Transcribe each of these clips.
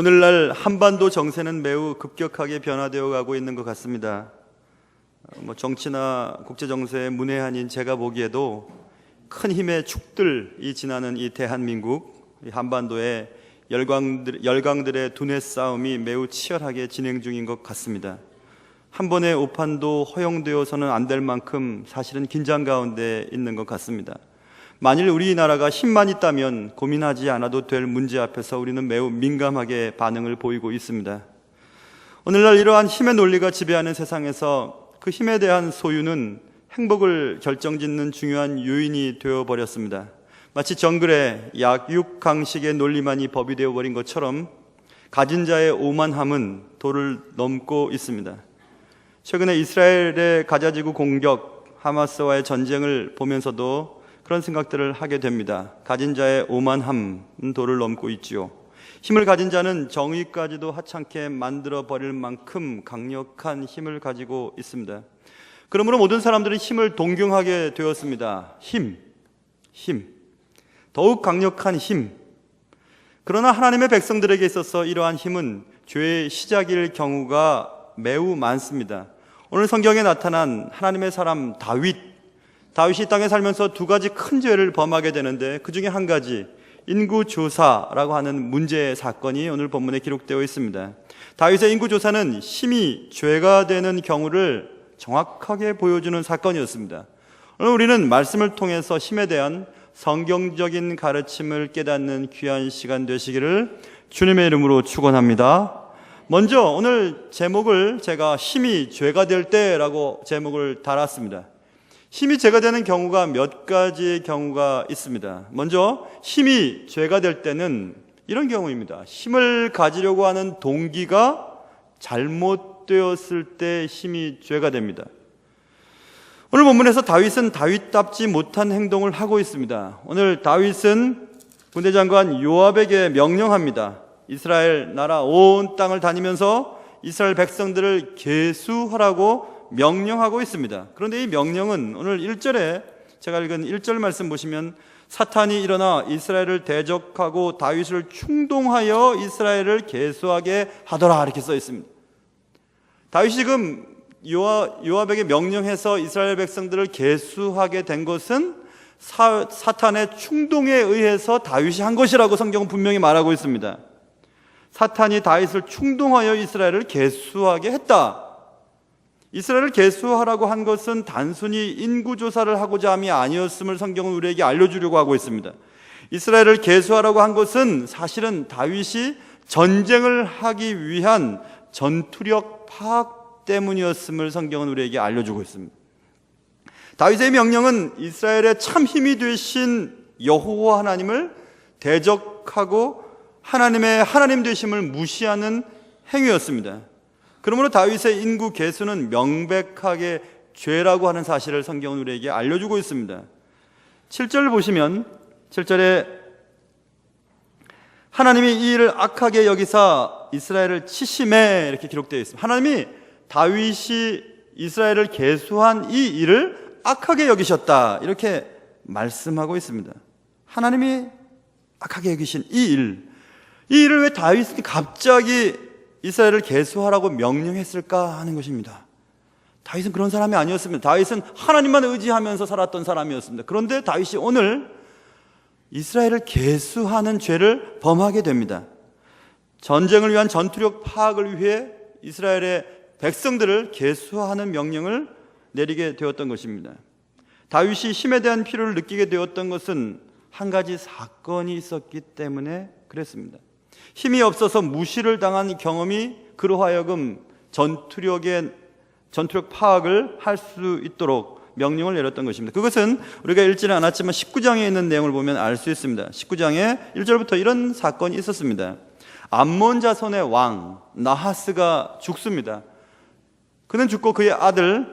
오늘날 한반도 정세는 매우 급격하게 변화되어 가고 있는 것 같습니다. 정치나 국제 정세의 문외한인 제가 보기에도 큰 힘의 축들이 지나는 이 대한민국, 이 한반도의 열강들의 두뇌 싸움이 매우 치열하게 진행 중인 것 같습니다. 한 번의 오판도 허용되어서는 안 될 만큼 사실은 긴장 가운데 있는 것 같습니다. 만일 우리나라가 힘만 있다면 고민하지 않아도 될 문제 앞에서 우리는 매우 민감하게 반응을 보이고 있습니다. 오늘날 이러한 힘의 논리가 지배하는 세상에서 그 힘에 대한 소유는 행복을 결정짓는 중요한 요인이 되어버렸습니다. 마치 정글의 약육강식의 논리만이 법이 되어버린 것처럼 가진 자의 오만함은 도를 넘고 있습니다. 최근에 이스라엘의 가자지구 공격, 하마스와의 전쟁을 보면서도 그런 생각들을 하게 됩니다. 가진 자의 오만함은 도를 넘고 있지요. 힘을 가진 자는 정의까지도 하찮게 만들어버릴 만큼 강력한 힘을 가지고 있습니다. 그러므로 모든 사람들은 힘을 동경하게 되었습니다. 힘. 더욱 강력한 힘. 그러나 하나님의 백성들에게 있어서 이러한 힘은 죄의 시작일 경우가 매우 많습니다. 오늘 성경에 나타난 하나님의 사람 다윗이 땅에 살면서 두 가지 큰 죄를 범하게 되는데 그 중에 한 가지, 인구조사라고 하는 문제의 사건이 오늘 본문에 기록되어 있습니다. 다윗의 인구조사는 힘이 죄가 되는 경우를 정확하게 보여주는 사건이었습니다. 오늘 우리는 말씀을 통해서 힘에 대한 성경적인 가르침을 깨닫는 귀한 시간 되시기를 주님의 이름으로 축원합니다. 먼저 오늘 제목을 제가 힘이 죄가 될 때라고 제목을 달았습니다. 힘이 죄가 되는 경우가 몇 가지의 경우가 있습니다. 먼저 힘이 죄가 될 때는 이런 경우입니다. 힘을 가지려고 하는 동기가 잘못되었을 때 힘이 죄가 됩니다. 오늘 본문에서 다윗은 다윗답지 못한 행동을 하고 있습니다. 오늘 다윗은 군대장관 요압에게 명령합니다. 이스라엘 나라 온 땅을 다니면서 이스라엘 백성들을 계수하라고 명령하고 있습니다. 그런데 이 명령은 오늘 1절에 제가 읽은 1절 말씀 보시면 사탄이 일어나 이스라엘을 대적하고 다윗을 충동하여 이스라엘을 계수하게 하더라 이렇게 써 있습니다. 다윗이 지금 요압에게 명령해서 이스라엘 백성들을 계수하게 된 것은 사탄의 충동에 의해서 다윗이 한 것이라고 성경은 분명히 말하고 있습니다. 사탄이 다윗을 충동하여 이스라엘을 계수하게 했다. 이스라엘을 계수하라고 한 것은 단순히 인구조사를 하고자 함이 아니었음을 성경은 우리에게 알려주려고 하고 있습니다. 이스라엘을 계수하라고 한 것은 사실은 다윗이 전쟁을 하기 위한 전투력 파악 때문이었음을 성경은 우리에게 알려주고 있습니다. 다윗의 명령은 이스라엘의 참 힘이 되신 여호와 하나님을 대적하고 하나님의 하나님 되심을 무시하는 행위였습니다. 그러므로 다윗의 인구 계수는 명백하게 죄라고 하는 사실을 성경은 우리에게 알려주고 있습니다. 7절을 보시면 7절에 하나님이 이 일을 악하게 여기사 이스라엘을 치심해 이렇게 기록되어 있습니다. 하나님이 다윗이 이스라엘을 계수한 이 일을 악하게 여기셨다 이렇게 말씀하고 있습니다. 하나님이 악하게 여기신 이 일을 왜 다윗이 갑자기 이스라엘을 계수하라고 명령했을까 하는 것입니다. 다윗은 그런 사람이 아니었습니다. 다윗은 하나님만 의지하면서 살았던 사람이었습니다. 그런데 다윗이 오늘 이스라엘을 계수하는 죄를 범하게 됩니다. 전쟁을 위한 전투력 파악을 위해 이스라엘의 백성들을 계수하는 명령을 내리게 되었던 것입니다. 다윗이 힘에 대한 필요를 느끼게 되었던 것은 한 가지 사건이 있었기 때문에 그랬습니다. 힘이 없어서 무시를 당한 경험이 그로 하여금 전투력 파악을 할 수 있도록 명령을 내렸던 것입니다. 그것은 우리가 읽지는 않았지만 19장에 있는 내용을 보면 알 수 있습니다. 19장에 1절부터 이런 사건이 있었습니다. 암몬 자손의 왕 나하스가 죽습니다. 그는 죽고 그의 아들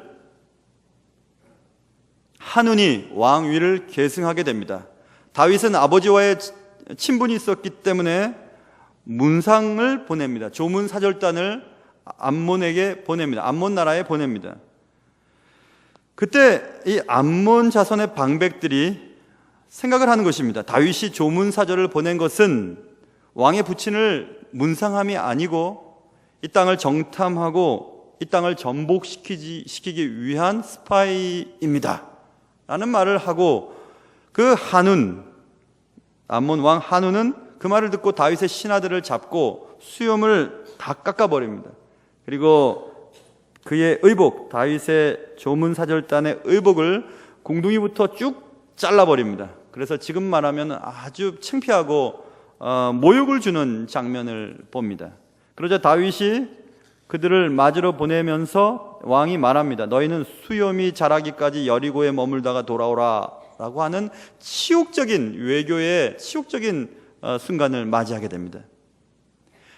한운이 왕위를 계승하게 됩니다. 다윗은 아버지와의 친분이 있었기 때문에 문상을 보냅니다. 조문 사절단을 암몬에게 보냅니다. 암몬 나라에 보냅니다. 그때 이 암몬 자손의 방백들이 생각을 하는 것입니다. 다윗이 조문 사절을 보낸 것은 왕의 부친을 문상함이 아니고 이 땅을 정탐하고 이 땅을 전복시키기 위한 스파이입니다 라는 말을 하고, 그 한운, 암몬 왕 한운은 그 말을 듣고 다윗의 신하들을 잡고 수염을 다 깎아버립니다. 그리고 그의 의복, 다윗의 조문사절단의 의복을 공둥이부터 쭉 잘라버립니다. 그래서 지금 말하면 아주 창피하고 모욕을 주는 장면을 봅니다. 그러자 다윗이 그들을 맞으러 보내면서 왕이 말합니다. 너희는 수염이 자라기까지 여리고에 머물다가 돌아오라 라고 하는 치욕적인 외교의 치욕적인 순간을 맞이하게 됩니다.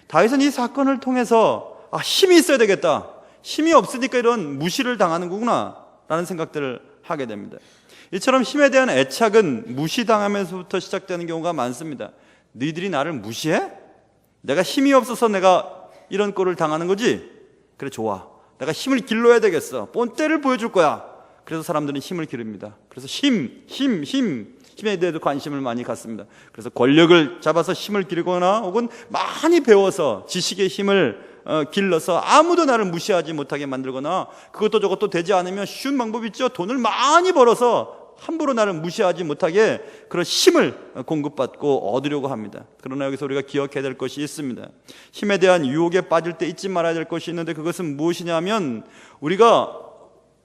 다윗은 이 사건을 통해서 힘이 있어야 되겠다, 힘이 없으니까 이런 무시를 당하는구나 라는 생각들을 하게 됩니다. 이처럼 힘에 대한 애착은 무시당하면서부터 시작되는 경우가 많습니다. 너희들이 나를 무시해? 내가 힘이 없어서 내가 이런 꼴을 당하는 거지? 그래, 좋아, 내가 힘을 길러야 되겠어, 본때를 보여줄 거야. 그래서 사람들은 힘을 기릅니다. 그래서 힘에 대해서 관심을 많이 갖습니다. 그래서 권력을 잡아서 힘을 기르거나 혹은 많이 배워서 지식의 힘을 길러서 아무도 나를 무시하지 못하게 만들거나, 그것도 저것도 되지 않으면 쉬운 방법이 있죠. 돈을 많이 벌어서 함부로 나를 무시하지 못하게 그런 힘을 공급받고 얻으려고 합니다. 그러나 여기서 우리가 기억해야 될 것이 있습니다. 힘에 대한 유혹에 빠질 때 잊지 말아야 될 것이 있는데, 그것은 무엇이냐면 우리가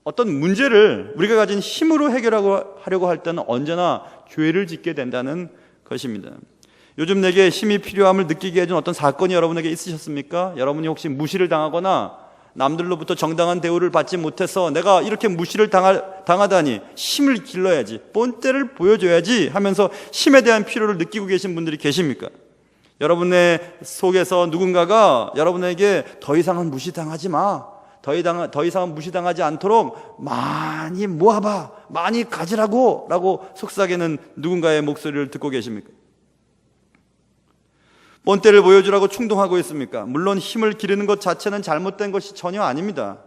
어떤 문제를 우리가 가진 힘으로 해결하려고 할 때는 언제나 죄를 짓게 된다는 것입니다. 요즘 내게 힘이 필요함을 느끼게 해준 어떤 사건이 여러분에게 있으셨습니까? 여러분이 혹시 무시를 당하거나 남들로부터 정당한 대우를 받지 못해서 내가 이렇게 무시를 당하다니 힘을 길러야지, 본때를 보여줘야지 하면서 힘에 대한 필요를 느끼고 계신 분들이 계십니까? 여러분의 속에서 누군가가 여러분에게 더 이상은 무시당하지 마, 더 이상은 무시당하지 않도록 많이 모아봐, 많이 가지라고 라고 속삭이는 누군가의 목소리를 듣고 계십니까? 본때를 보여주라고 충동하고 있습니까? 물론 힘을 기르는 것 자체는 잘못된 것이 전혀 아닙니다.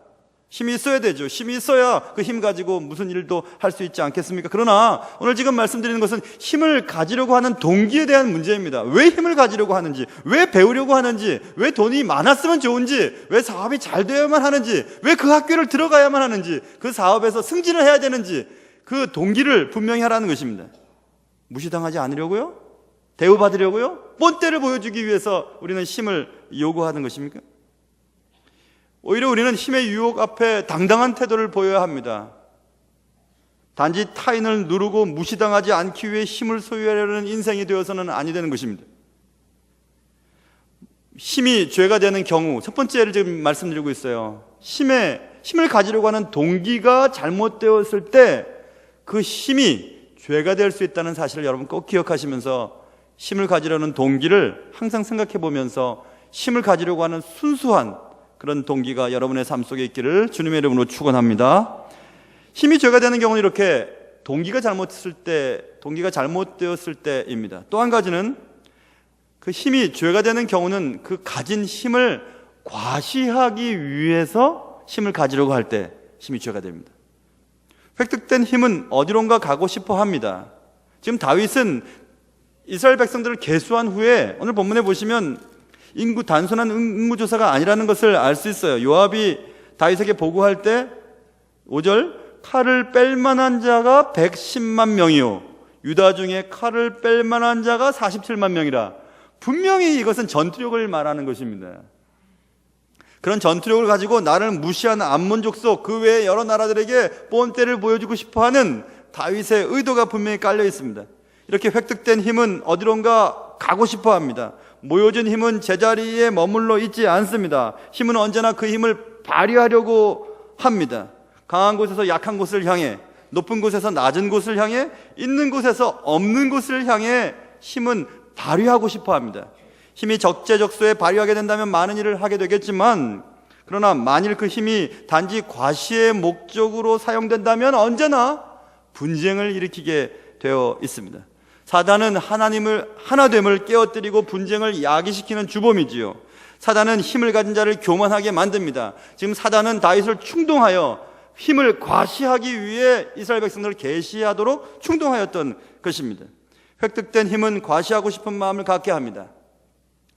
힘이 있어야 되죠. 힘이 있어야 그 힘 가지고 무슨 일도 할 수 있지 않겠습니까? 그러나 오늘 지금 말씀드리는 것은 힘을 가지려고 하는 동기에 대한 문제입니다. 왜 힘을 가지려고 하는지, 왜 배우려고 하는지, 왜 돈이 많았으면 좋은지, 왜 사업이 잘 되어야만 하는지, 왜 그 학교를 들어가야만 하는지, 그 사업에서 승진을 해야 되는지, 그 동기를 분명히 하라는 것입니다. 무시당하지 않으려고요? 대우받으려고요? 본때를 보여주기 위해서 우리는 힘을 요구하는 것입니까? 오히려 우리는 힘의 유혹 앞에 당당한 태도를 보여야 합니다. 단지 타인을 누르고 무시당하지 않기 위해 힘을 소유하려는 인생이 되어서는 아니 되는 것입니다. 힘이 죄가 되는 경우, 첫 번째를 지금 말씀드리고 있어요. 힘을 가지려고 하는 동기가 잘못되었을 때 그 힘이 죄가 될 수 있다는 사실을 여러분 꼭 기억하시면서 힘을 가지려는 동기를 항상 생각해 보면서 힘을 가지려고 하는 순수한 그런 동기가 여러분의 삶 속에 있기를 주님의 이름으로 축원합니다. 힘이 죄가 되는 경우는 이렇게 동기가 잘못되었을 때입니다. 또 한 가지는 그 힘이 죄가 되는 경우는 그 가진 힘을 과시하기 위해서 힘을 가지려고 할 때 힘이 죄가 됩니다. 획득된 힘은 어디론가 가고 싶어 합니다. 지금 다윗은 이스라엘 백성들을 계수한 후에 오늘 본문에 보시면 단순한 응무조사가 아니라는 것을 알 수 있어요. 요압이 다윗에게 보고할 때 5절, 칼을 뺄 만한 자가 110만 명이요 유다 중에 칼을 뺄 만한 자가 47만 명이라. 분명히 이것은 전투력을 말하는 것입니다. 그런 전투력을 가지고 나를 무시하는 암몬 족속, 그 외의 여러 나라들에게 본때를 보여주고 싶어하는 다윗의 의도가 분명히 깔려 있습니다. 이렇게 획득된 힘은 어디론가 가고 싶어 합니다. 모여진 힘은 제자리에 머물러 있지 않습니다. 힘은 언제나 그 힘을 발휘하려고 합니다. 강한 곳에서 약한 곳을 향해, 높은 곳에서 낮은 곳을 향해, 있는 곳에서 없는 곳을 향해 힘은 발휘하고 싶어 합니다. 힘이 적재적소에 발휘하게 된다면 많은 일을 하게 되겠지만, 그러나 만일 그 힘이 단지 과시의 목적으로 사용된다면 언제나 분쟁을 일으키게 되어 있습니다. 사단은 하나됨을 깨어뜨리고 분쟁을 야기시키는 주범이지요. 사단은 힘을 가진 자를 교만하게 만듭니다. 지금 사단은 다윗을 충동하여 힘을 과시하기 위해 이스라엘 백성들을 계시하도록 충동하였던 것입니다. 획득된 힘은 과시하고 싶은 마음을 갖게 합니다.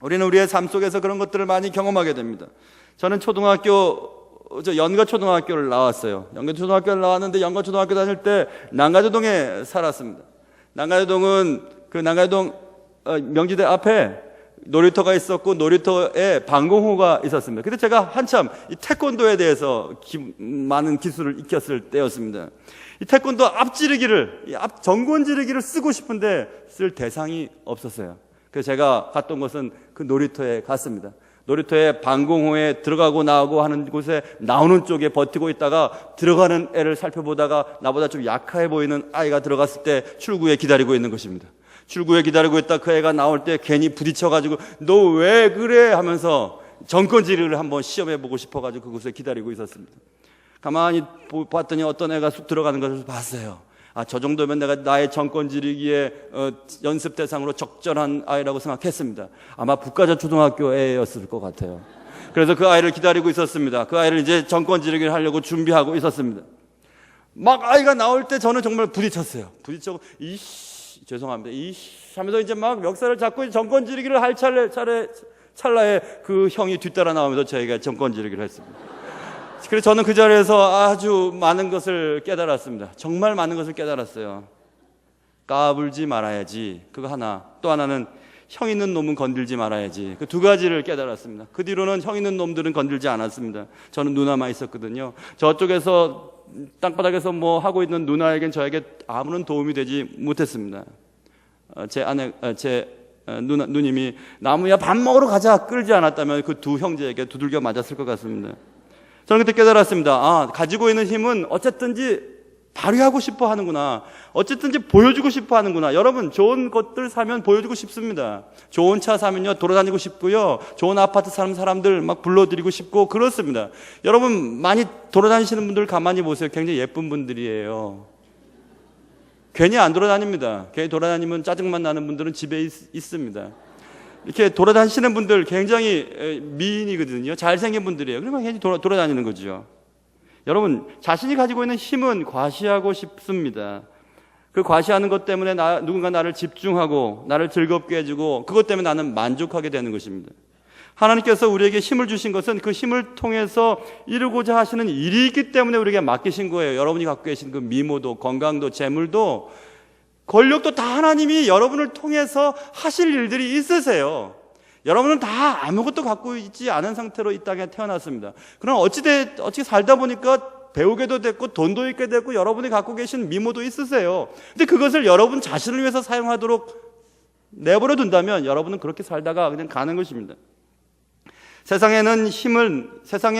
우리는 우리의 삶 속에서 그런 것들을 많이 경험하게 됩니다. 저는 연가초등학교를 나왔어요. 연가초등학교를 나왔는데 연가초등학교 다닐 때 난가조동에 살았습니다. 난가조동은 그 난가조동 명지대 앞에 놀이터가 있었고 놀이터에 방공호가 있었습니다. 근데 제가 한참 이 태권도에 대해서 많은 기술을 익혔을 때였습니다. 이 태권도 정권지르기를 쓰고 싶은데 쓸 대상이 없었어요. 그래서 제가 갔던 곳은 그 놀이터에 갔습니다. 놀이터에 방공호에 들어가고 나오고 하는 곳에 나오는 쪽에 버티고 있다가 들어가는 애를 살펴보다가 나보다 좀 약해 보이는 아이가 들어갔을 때 출구에 기다리고 있는 것입니다. 출구에 기다리고 있다 그 애가 나올 때 괜히 부딪혀가지고 너 왜 그래 하면서 정권지르기를 한번 시험해보고 싶어가지고 그곳에 기다리고 있었습니다. 가만히 봤더니 어떤 애가 쑥 들어가는 것을 봤어요. 저 정도면 내가 나의 정권지르기의 연습 대상으로 적절한 아이라고 생각했습니다. 아마 북가저초등학교 애였을 것 같아요. 그래서 그 아이를 기다리고 있었습니다. 그 아이를 이제 정권지르기를 하려고 준비하고 있었습니다. 막 아이가 나올 때 저는 정말 부딪혔어요. 부딪히고 죄송합니다. 하면서 이제 막 멱살을 잡고 정권지르기를 할 찰나에 그 형이 뒤따라 나오면서 저희가 정권지르기를 했습니다. 그래서 저는 그 자리에서 아주 많은 것을 깨달았습니다. 정말 많은 것을 깨달았어요. 까불지 말아야지. 그거 하나. 또 하나는 형 있는 놈은 건들지 말아야지. 그 두 가지를 깨달았습니다. 그 뒤로는 형 있는 놈들은 건들지 않았습니다. 저는 누나만 있었거든요. 저쪽에서 땅바닥에서 뭐 하고 있는 누나에겐 저에게 아무런 도움이 되지 못했습니다. 제 누님이 나무야 밥 먹으러 가자 끌지 않았다면 그 두 형제에게 두들겨 맞았을 것 같습니다. 저는 그때 깨달았습니다. 가지고 있는 힘은 어쨌든지 발휘하고 싶어 하는구나. 어쨌든지 보여주고 싶어 하는구나. 여러분, 좋은 것들 사면 보여주고 싶습니다. 좋은 차 사면요, 돌아다니고 싶고요. 좋은 아파트 사는 사람들 막 불러드리고 싶고, 그렇습니다. 여러분, 많이 돌아다니시는 분들 가만히 보세요. 굉장히 예쁜 분들이에요. 괜히 안 돌아다닙니다. 괜히 돌아다니면 짜증만 나는 분들은 집에 있습니다. 이렇게 돌아다니시는 분들 굉장히 미인이거든요. 잘생긴 분들이에요. 그러면 괜히 돌아다니는 거죠. 여러분, 자신이 가지고 있는 힘은 과시하고 싶습니다. 그 과시하는 것 때문에 누군가 나를 집중하고 나를 즐겁게 해주고 그것 때문에 나는 만족하게 되는 것입니다. 하나님께서 우리에게 힘을 주신 것은 그 힘을 통해서 이루고자 하시는 일이 있기 때문에 우리에게 맡기신 거예요. 여러분이 갖고 계신 그 미모도 건강도 재물도 권력도 다 하나님이 여러분을 통해서 하실 일들이 있으세요. 여러분은 다 아무것도 갖고 있지 않은 상태로 이 땅에 태어났습니다. 그럼 어찌 살다 보니까 배우게도 됐고 돈도 있게 됐고 여러분이 갖고 계신 미모도 있으세요. 근데 그것을 여러분 자신을 위해서 사용하도록 내버려 둔다면 여러분은 그렇게 살다가 그냥 가는 것입니다. 세상의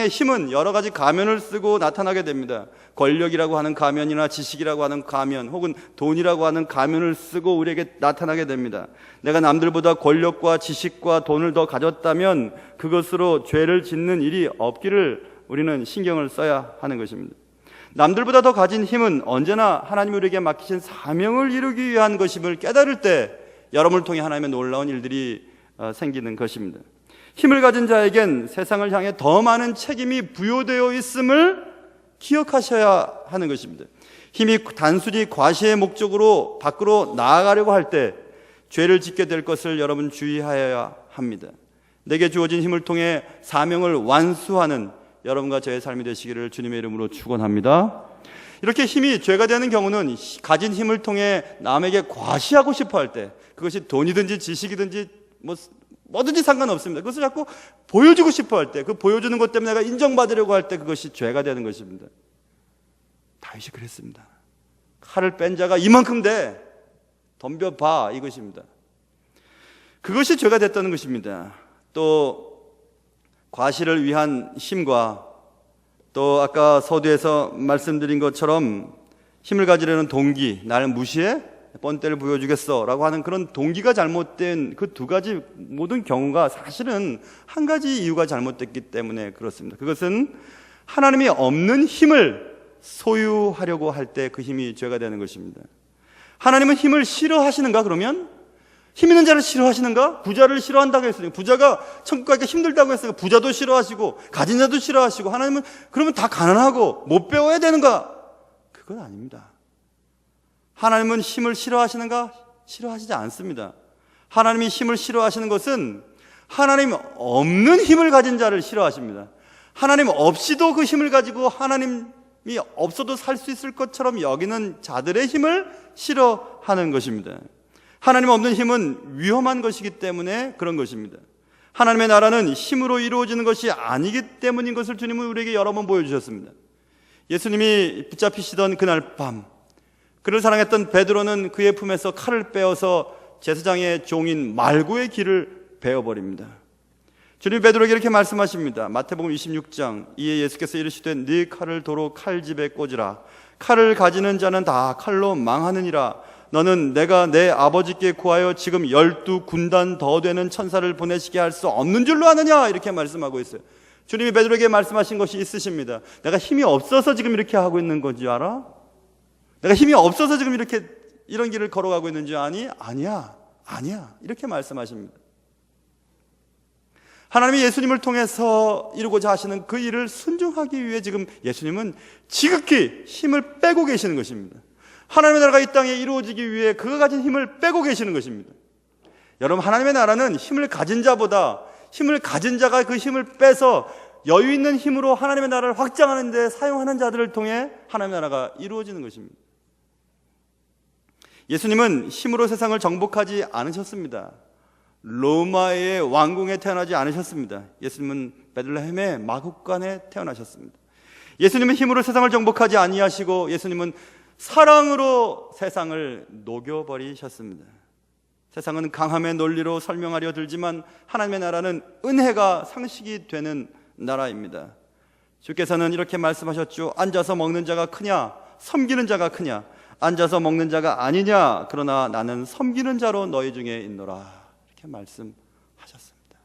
힘은 여러 가지 가면을 쓰고 나타나게 됩니다. 권력이라고 하는 가면이나 지식이라고 하는 가면 혹은 돈이라고 하는 가면을 쓰고 우리에게 나타나게 됩니다. 내가 남들보다 권력과 지식과 돈을 더 가졌다면 그것으로 죄를 짓는 일이 없기를 우리는 신경을 써야 하는 것입니다. 남들보다 더 가진 힘은 언제나 하나님이 우리에게 맡기신 사명을 이루기 위한 것임을 깨달을 때 여러분을 통해 하나님의 놀라운 일들이 생기는 것입니다. 힘을 가진 자에겐 세상을 향해 더 많은 책임이 부여되어 있음을 기억하셔야 하는 것입니다. 힘이 단순히 과시의 목적으로 밖으로 나아가려고 할 때 죄를 짓게 될 것을 여러분 주의하여야 합니다. 내게 주어진 힘을 통해 사명을 완수하는 여러분과 저의 삶이 되시기를 주님의 이름으로 축원합니다. 이렇게 힘이 죄가 되는 경우는 가진 힘을 통해 남에게 과시하고 싶어 할 때, 그것이 돈이든지 지식이든지 뭐든지 상관없습니다. 그것을 자꾸 보여주고 싶어 할 때, 그 보여주는 것 때문에 내가 인정받으려고 할 때 그것이 죄가 되는 것입니다. 다윗이 그랬습니다. 칼을 뺀 자가 이만큼 돼 덤벼봐, 이것입니다. 그것이 죄가 됐다는 것입니다. 또 과시를 위한 힘과 또 아까 서두에서 말씀드린 것처럼 힘을 가지려는 동기, 나를 무시해? 뻔때를 보여주겠어 라고 하는 그런 동기가 잘못된 그 두 가지 모든 경우가 사실은 한 가지 이유가 잘못됐기 때문에 그렇습니다. 그것은 하나님이 없는 힘을 소유하려고 할 때 그 힘이 죄가 되는 것입니다. 하나님은 힘을 싫어하시는가? 그러면 힘 있는 자를 싫어하시는가? 부자를 싫어한다고 했으니까, 부자가 천국 가기가 힘들다고 했으니까 부자도 싫어하시고 가진 자도 싫어하시고, 하나님은 그러면 다 가난하고 못 배워야 되는가? 그건 아닙니다. 하나님은 힘을 싫어하시는가? 싫어하시지 않습니다. 하나님이 힘을 싫어하시는 것은 하나님 없는 힘을 가진 자를 싫어하십니다. 하나님 없이도 그 힘을 가지고 하나님이 없어도 살 수 있을 것처럼 여기는 자들의 힘을 싫어하는 것입니다. 하나님 없는 힘은 위험한 것이기 때문에 그런 것입니다. 하나님의 나라는 힘으로 이루어지는 것이 아니기 때문인 것을 주님은 우리에게 여러 번 보여주셨습니다. 예수님이 붙잡히시던 그날 밤, 그를 사랑했던 베드로는 그의 품에서 칼을 빼어서 제사장의 종인 말고의 길을 베어버립니다. 주님이 베드로에게 이렇게 말씀하십니다. 마태복음 26장, 이에 예수께서 이르시되 네 칼을 도로 칼집에 꽂으라. 칼을 가지는 자는 다 칼로 망하느니라. 너는 내가 내 아버지께 구하여 지금 12군단 더 되는 천사를 보내시게 할 수 없는 줄로 아느냐, 이렇게 말씀하고 있어요. 주님이 베드로에게 말씀하신 것이 있으십니다. 내가 힘이 없어서 지금 이렇게 하고 있는 건지 알아? 내가 힘이 없어서 지금 이렇게 이런 길을 걸어가고 있는 줄 아니? 아니야 이렇게 말씀하십니다. 하나님이 예수님을 통해서 이루고자 하시는 그 일을 순종하기 위해 지금 예수님은 지극히 힘을 빼고 계시는 것입니다. 하나님의 나라가 이 땅에 이루어지기 위해 그가 가진 힘을 빼고 계시는 것입니다. 여러분, 하나님의 나라는 힘을 가진 자보다 힘을 가진 자가 그 힘을 빼서 여유 있는 힘으로 하나님의 나라를 확장하는 데 사용하는 자들을 통해 하나님의 나라가 이루어지는 것입니다. 예수님은 힘으로 세상을 정복하지 않으셨습니다. 로마의 왕궁에 태어나지 않으셨습니다. 예수님은 베들레헴의 마국간에 태어나셨습니다. 예수님은 힘으로 세상을 정복하지 아니하시고 예수님은 사랑으로 세상을 녹여버리셨습니다. 세상은 강함의 논리로 설명하려 들지만 하나님의 나라는 은혜가 상식이 되는 나라입니다. 주께서는 이렇게 말씀하셨죠. 앉아서 먹는 자가 크냐 섬기는 자가 크냐. 앉아서 먹는 자가 아니냐. 그러나 나는 섬기는 자로 너희 중에 있노라. 이렇게 말씀하셨습니다.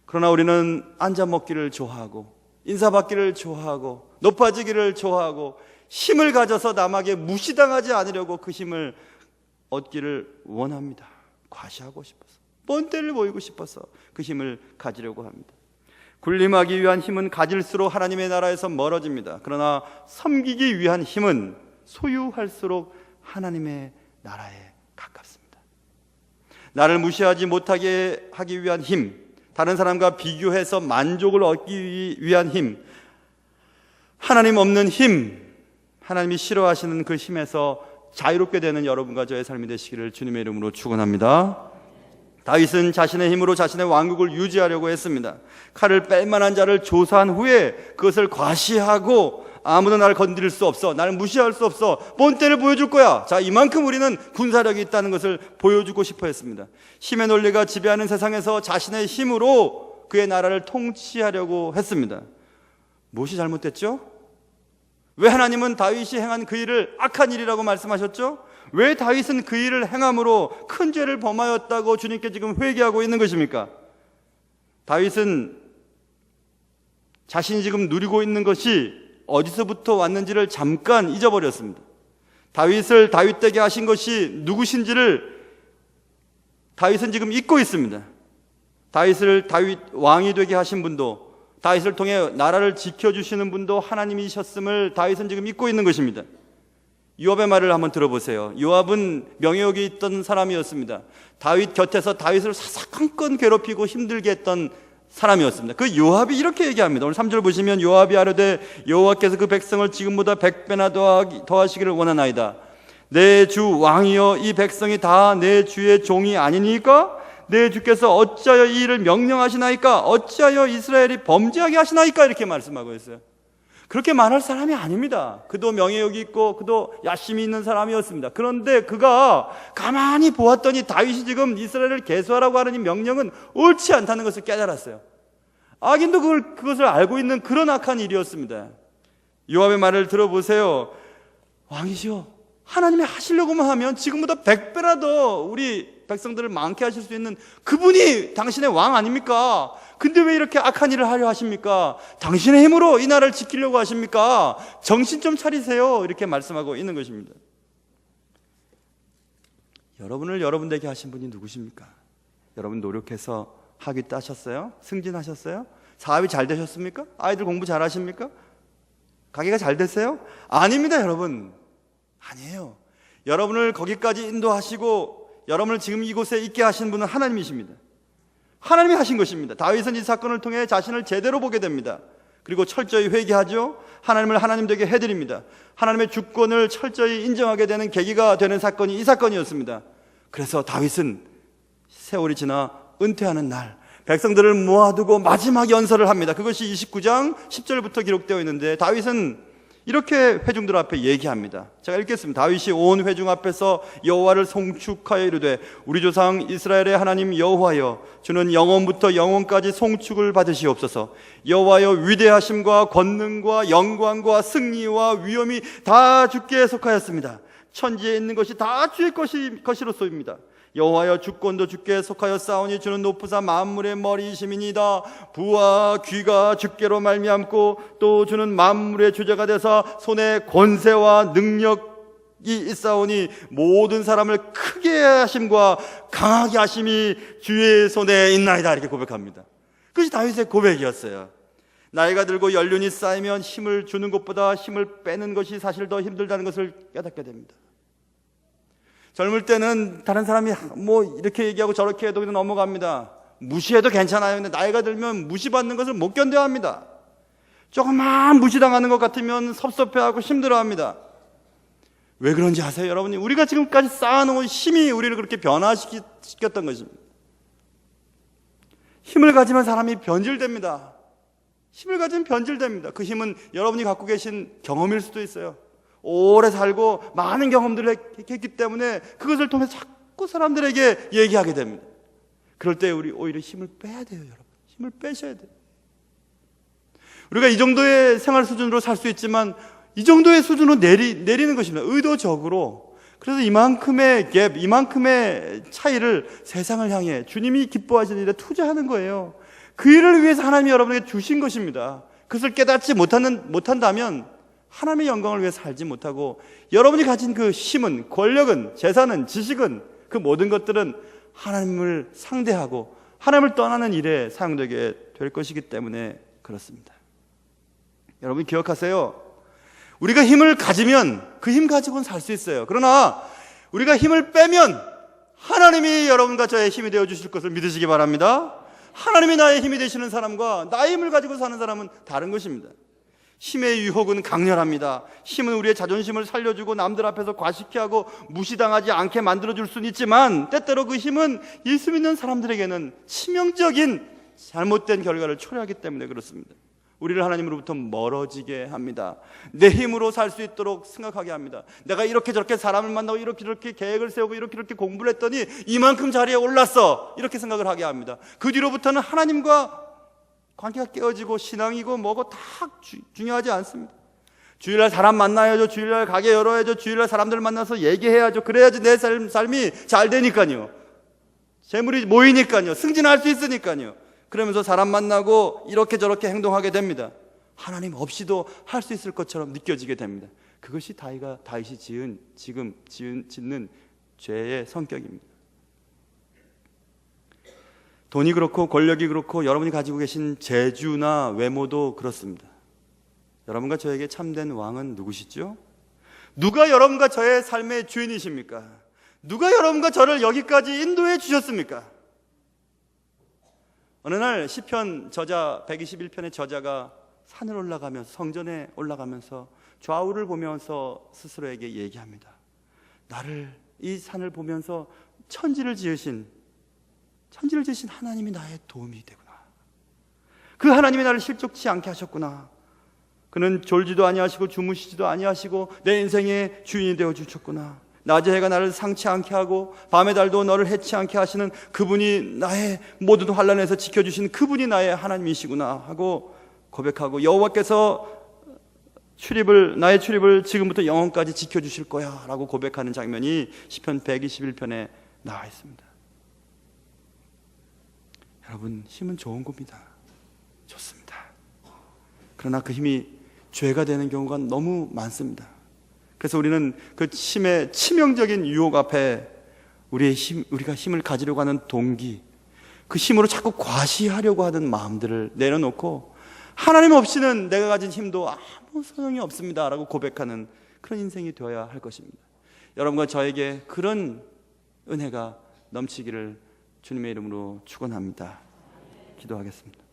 그러나 우리는 앉아 먹기를 좋아하고 인사받기를 좋아하고 높아지기를 좋아하고 힘을 가져서 남에게 무시당하지 않으려고 그 힘을 얻기를 원합니다. 과시하고 싶어서, 본때를 보이고 싶어서 그 힘을 가지려고 합니다. 군림하기 위한 힘은 가질수록 하나님의 나라에서 멀어집니다. 그러나 섬기기 위한 힘은 소유할수록 하나님의 나라에 가깝습니다. 나를 무시하지 못하게 하기 위한 힘, 다른 사람과 비교해서 만족을 얻기 위한 힘, 하나님 없는 힘, 하나님이 싫어하시는 그 힘에서 자유롭게 되는 여러분과 저의 삶이 되시기를 주님의 이름으로 축원합니다. 다윗은 자신의 힘으로 자신의 왕국을 유지하려고 했습니다. 칼을 뺄 만한 자를 조사한 후에 그것을 과시하고 아무도 나를 건드릴 수 없어, 나를 무시할 수 없어, 본때를 보여줄 거야. 자, 이만큼 우리는 군사력이 있다는 것을 보여주고 싶어 했습니다. 힘의 논리가 지배하는 세상에서 자신의 힘으로 그의 나라를 통치하려고 했습니다. 무엇이 잘못됐죠? 왜 하나님은 다윗이 행한 그 일을 악한 일이라고 말씀하셨죠? 왜 다윗은 그 일을 행함으로 큰 죄를 범하였다고 주님께 지금 회개하고 있는 것입니까? 다윗은 자신이 지금 누리고 있는 것이 어디서부터 왔는지를 잠깐 잊어버렸습니다. 다윗을 다윗되게 하신 것이 누구신지를 다윗은 지금 잊고 있습니다. 다윗을 다윗 왕이 되게 하신 분도, 다윗을 통해 나라를 지켜주시는 분도 하나님이셨음을 다윗은 지금 잊고 있는 것입니다. 요압의 말을 한번 들어보세요. 요압은 명예욕이 있던 사람이었습니다. 다윗 곁에서 다윗을 사사건건 괴롭히고 힘들게 했던 사람이었습니다. 그 요압이 이렇게 얘기합니다. 오늘 3절 보시면 요압이 아뢰되 여호와께서 그 백성을 지금보다 100배나 더하시기를 원하나이다. 내 주 왕이여, 이 백성이 다 내 주의 종이 아니니까? 내 주께서 어찌하여 이 일을 명령하시나이까? 어찌하여 이스라엘이 범죄하게 하시나이까? 이렇게 말씀하고 있어요. 그렇게 말할 사람이 아닙니다. 그도 명예욕이 있고 그도 야심이 있는 사람이었습니다. 그런데 그가 가만히 보았더니 다윗이 지금 이스라엘을 계수하라고 하는 이 명령은 옳지 않다는 것을 깨달았어요. 악인도 그것을 알고 있는 그런 악한 일이었습니다. 요압의 말을 들어보세요. 왕이시여, 하나님이 하시려고만 하면 지금보다 100배나 더 우리 백성들을 많게 하실 수 있는 그분이 당신의 왕 아닙니까? 근데 왜 이렇게 악한 일을 하려 하십니까? 당신의 힘으로 이 나라를 지키려고 하십니까? 정신 좀 차리세요. 이렇게 말씀하고 있는 것입니다. 여러분을 여러분 되게 하신 분이 누구십니까? 여러분 노력해서 학위 따셨어요? 승진하셨어요? 사업이 잘 되셨습니까? 아이들 공부 잘 하십니까? 가게가 잘 됐어요? 아닙니다, 여러분. 아니에요. 여러분을 거기까지 인도하시고 여러분을 지금 이곳에 있게 하신 분은 하나님이십니다. 하나님이 하신 것입니다. 다윗은 이 사건을 통해 자신을 제대로 보게 됩니다. 그리고 철저히 회개하죠. 하나님을 하나님 되게 해드립니다. 하나님의 주권을 철저히 인정하게 되는 계기가 되는 사건이 이 사건이었습니다. 그래서 다윗은 세월이 지나 은퇴하는 날 백성들을 모아두고 마지막 연설을 합니다. 그것이 29장 10절부터 기록되어 있는데 다윗은 이렇게 회중들 앞에 얘기합니다. 제가 읽겠습니다. 다윗이 온 회중 앞에서 여호와를 송축하여 이르되 우리 조상 이스라엘의 하나님 여호와여, 주는 영원부터 영원까지 송축을 받으시옵소서. 여호와여, 위대하심과 권능과 영광과 승리와 위엄이 다 주께 속하였습니다. 천지에 있는 것이 다 주의 것이로소입니다. 여호와여, 주권도 주께 속하여 싸우니 주는 높으사 만물의 머리이심이니이다. 부와 귀가 주께로 말미암고 또 주는 만물의 주제가 되사 손에 권세와 능력이 있사오니 모든 사람을 크게 하심과 강하게 하심이 주의 손에 있나이다. 이렇게 고백합니다. 그것이 다윗의 고백이었어요. 나이가 들고 연륜이 쌓이면 힘을 주는 것보다 힘을 빼는 것이 사실 더 힘들다는 것을 깨닫게 됩니다. 젊을 때는 다른 사람이 뭐 이렇게 얘기하고 저렇게 해도 그냥 넘어갑니다. 무시해도 괜찮아요. 근데 나이가 들면 무시받는 것을 못 견뎌합니다. 조금만 무시당하는 것 같으면 섭섭해하고 힘들어합니다. 왜 그런지 아세요, 여러분이? 우리가 지금까지 쌓아놓은 힘이 우리를 그렇게 변화시켰던 것입니다. 힘을 가지면 사람이 변질됩니다. 힘을 가지면 변질됩니다. 그 힘은 여러분이 갖고 계신 경험일 수도 있어요. 오래 살고 많은 경험들을 했기 때문에 그것을 통해 자꾸 사람들에게 얘기하게 됩니다. 그럴 때 우리 오히려 힘을 빼야 돼요, 여러분. 힘을 빼셔야 돼요. 우리가 이 정도의 생활 수준으로 살 수 있지만 이 정도의 수준으로 내리는 것입니다. 의도적으로. 그래서 이만큼의 갭, 이만큼의 차이를 세상을 향해 주님이 기뻐하시는 일에 투자하는 거예요. 그 일을 위해서 하나님이 여러분에게 주신 것입니다. 그것을 깨닫지 못한다면 하나님의 영광을 위해 살지 못하고 여러분이 가진 그 힘은, 권력은, 재산은, 지식은, 그 모든 것들은 하나님을 상대하고 하나님을 떠나는 일에 사용되게 될 것이기 때문에 그렇습니다. 여러분 기억하세요. 우리가 힘을 가지면 그 힘 가지고는 살 수 있어요. 그러나 우리가 힘을 빼면 하나님이 여러분과 저의 힘이 되어주실 것을 믿으시기 바랍니다. 하나님이 나의 힘이 되시는 사람과 나의 힘을 가지고 사는 사람은 다른 것입니다. 힘의 유혹은 강렬합니다. 힘은 우리의 자존심을 살려주고 남들 앞에서 과식해 하고 무시당하지 않게 만들어줄 수는 있지만 때때로 그 힘은 예수 믿는 사람들에게는 치명적인 잘못된 결과를 초래하기 때문에 그렇습니다. 우리를 하나님으로부터 멀어지게 합니다. 내 힘으로 살 수 있도록 생각하게 합니다. 내가 이렇게 저렇게 사람을 만나고 이렇게 저렇게 계획을 세우고 이렇게 공부를 했더니 이만큼 자리에 올랐어, 이렇게 생각을 하게 합니다. 그 뒤로부터는 하나님과 관계가 깨어지고 신앙이고 뭐고 다 중요하지 않습니다. 주일날 사람 만나야죠. 주일날 가게 열어야죠. 주일날 사람들 만나서 얘기해야죠. 그래야지 내 삶이 잘 되니까요. 재물이 모이니까요. 승진할 수 있으니까요. 그러면서 사람 만나고 이렇게 저렇게 행동하게 됩니다. 하나님 없이도 할 수 있을 것처럼 느껴지게 됩니다. 그것이 다윗이 지금 짓는 죄의 성격입니다. 돈이 그렇고 권력이 그렇고 여러분이 가지고 계신 재주나 외모도 그렇습니다. 여러분과 저에게 참된 왕은 누구시죠? 누가 여러분과 저의 삶의 주인이십니까? 누가 여러분과 저를 여기까지 인도해 주셨습니까? 어느 날 시편 저자 121편의 저자가 산을 올라가면서, 성전에 올라가면서 좌우를 보면서 스스로에게 얘기합니다. 나를, 이 산을 보면서 천지를 지으신 하나님이 나의 도움이 되구나. 그 하나님이 나를 실족치 않게 하셨구나. 그는 졸지도 아니하시고 주무시지도 아니하시고 내 인생의 주인이 되어 주셨구나. 낮의 해가 나를 상치 않게 하고 밤의 달도 너를 해치 않게 하시는 그분이, 나의 모든 환난에서 지켜주신 그분이 나의 하나님이시구나 하고 고백하고, 여호와께서 나의 출입을 지금부터 영원까지 지켜주실 거야 라고 고백하는 장면이 시편 121편에 나와 있습니다. 여러분, 힘은 좋은 겁니다. 좋습니다. 그러나 그 힘이 죄가 되는 경우가 너무 많습니다. 그래서 우리는 그 힘의 치명적인 유혹 앞에 우리가 힘을 가지려고 하는 동기, 그 힘으로 자꾸 과시하려고 하는 마음들을 내려놓고 하나님 없이는 내가 가진 힘도 아무 소용이 없습니다 라고 고백하는 그런 인생이 되어야 할 것입니다. 여러분과 저에게 그런 은혜가 넘치기를 주님의 이름으로 축원합니다. 기도하겠습니다.